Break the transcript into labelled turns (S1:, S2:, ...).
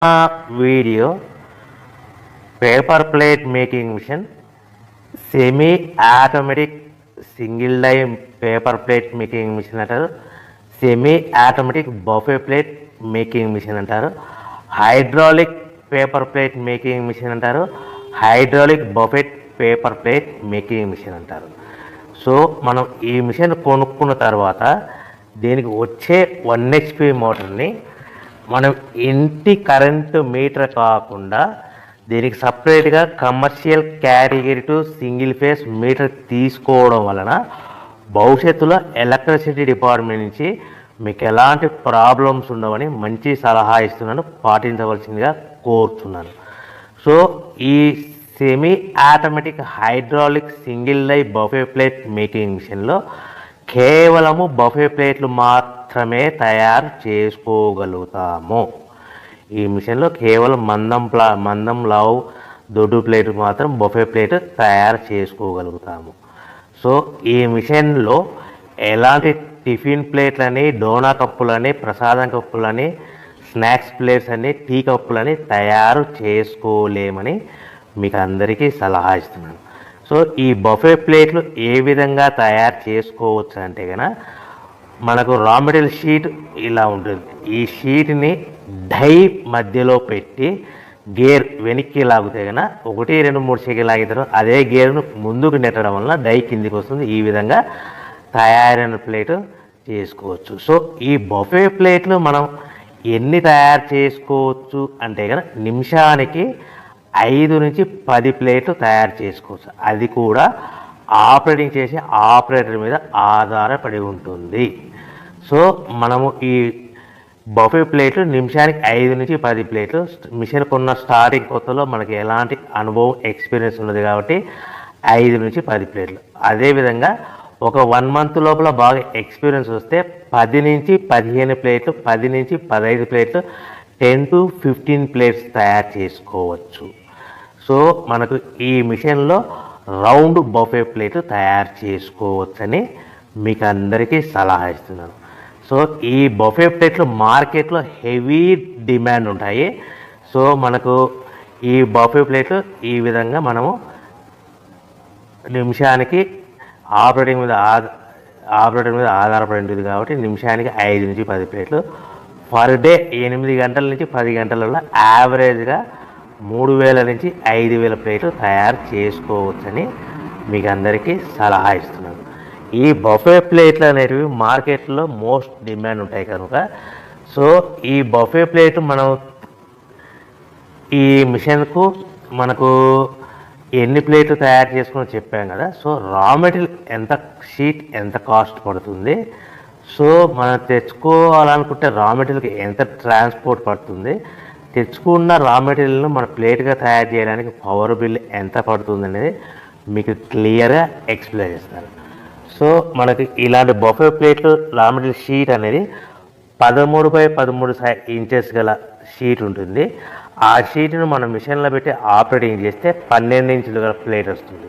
S1: Video paper plate making machine semi automatic single die paper plate making machine అంటారు. Semi automatic buffet plate making machine అంటారు. Hydraulic paper plate making machine అంటారు. Hydraulic buffet paper plate making machine అంటారు. So మనం ఈ machine కొనుక్కున్న తర్వాత దీనికి వచ్చే 1 HP మోటార్ని మనం ఇంటి కరెంటు మీటర్ కాకుండా దీనికి సపరేట్గా commercial category to single phase metre తీసుకోవడం వలన భవిష్యత్తులో ఎలక్ట్రిసిటీ డిపార్ట్మెంట్ నుంచి మీకు ఎలాంటి ప్రాబ్లమ్స్ ఉండవని మంచి సలహా ఇస్తున్నాను, పాటించవలసిందిగా కోరుతున్నాను. సో ఈ semi automatic hydraulic single die buffet plate making మిషన్లో కేవలము బఫే ప్లేట్లు మాత్రమే తయారు చేసుకోగలుగుతాము. ఈ మిషన్లో కేవలం మందం లావు దొడ్డు ప్లేట్ మాత్రం బఫే ప్లేట్ తయారు చేసుకోగలుగుతాము. సో ఈ మిషన్లో ఎలాంటి టిఫిన్ ప్లేట్లని, డోనా కప్పులని, ప్రసాదం కప్పులని, స్నాక్స్ ప్లేట్స్ అని, టీ కప్పులని తయారు చేసుకోలేమని మీకు అందరికీ సలహా ఇస్తున్నాను. సో ఈ బఫే ప్లేట్లు ఏ విధంగా తయారు చేసుకోవచ్చు అంటే కనుక మనకు రా మెటీరియల్ షీట్ ఇలా ఉంటుంది. ఈ షీట్ని డై మధ్యలో పెట్టి గేర్ వెనక్కి లాగితే కనుక 1, 2, 3 సెకండ్లు లాగితే అదే గేర్ను ముందుకు నెట్టడం వలన డై కిందికి వస్తుంది. ఈ విధంగా తయారైన ప్లేట్ చేసుకోవచ్చు. సో ఈ బఫే ప్లేట్లు మనం ఎన్ని తయారు చేసుకోవచ్చు అంటే కనుక నిమిషానికి 5 నుంచి 10 ప్లేట్లు తయారు చేసుకోవచ్చు. అది కూడా ఆపరేటింగ్ చేసే ఆపరేటర్ మీద ఆధారపడి ఉంటుంది. సో మనము ఈ బఫే ప్లేట్లు నిమిషానికి 5 నుంచి 10 ప్లేట్లు మిషన్ కొన్న స్టార్టింగ్ కొత్తలో మనకి ఎలాంటి అనుభవం ఎక్స్పీరియన్స్ ఉన్నది కాబట్టి 5 నుంచి 10 ప్లేట్లు. అదేవిధంగా ఒక 1 మంత్ లోపల బాగా ఎక్స్పీరియన్స్ వస్తే 10 నుంచి 15 ప్లేట్లు, 10 నుంచి 15 ప్లేట్లు, 10 to 15 ప్లేట్స్ తయారు చేసుకోవచ్చు. సో మనకు ఈ మిషన్లో రౌండ్ బఫే ప్లేట్ తయారు చేసుకోవచ్చని మీకు అందరికీ సలహా ఇస్తున్నాను. సో ఈ బఫే ప్లేట్లు మార్కెట్లో హెవీ డిమాండ్ ఉంటాయి. సో మనకు ఈ బఫే ప్లేట్లు ఈ విధంగా మనము నిమిషానికి ఆపరేటర్ మీద ఆధారపడి ఉంటుంది కాబట్టి నిమిషానికి 5 నుంచి 10 ప్లేట్లు పర్ డే 8 గంటల నుంచి 10 గంటలలో యావరేజ్గా 3000 నుంచి 5000 ప్లేట్లు తయారు చేసుకోవచ్చని మీకు అందరికీ సలహా ఇస్తున్నాను. ఈ బఫే ప్లేట్లు అనేటివి మార్కెట్లో మోస్ట్ డిమాండ్ ఉంటాయి కనుక సో ఈ బఫే ప్లేట్ మనం ఈ మిషన్కు మనకు ఎన్ని ప్లేట్లు తయారు చేసుకుని చెప్పాం కదా. సో రా మెటీరియల్ షీట్ ఎంత కాస్ట్ పడుతుంది, సో మనం తెచ్చుకోవాలనుకుంటే రా మెటీరియల్కి ఎంత ట్రాన్స్పోర్ట్ పడుతుంది, తెచ్చుకున్న రా మెటీరియల్ను మన ప్లేట్గా తయారు చేయడానికి పవర్ బిల్ ఎంత పడుతుంది అనేది మీకు క్లియర్గా ఎక్స్ప్లెయిన్ చేస్తారు. సో మనకి ఇలాంటి బఫే ప్లేట్లు రా మెటీరియల్ షీట్ అనేది 13x13 ఇంచెస్ గల షీట్ ఉంటుంది. ఆ షీట్ను మనం మిషన్లో పెట్టి ఆపరేటింగ్ చేస్తే 12 ఇంచుల గల ప్లేట్ వస్తుంది.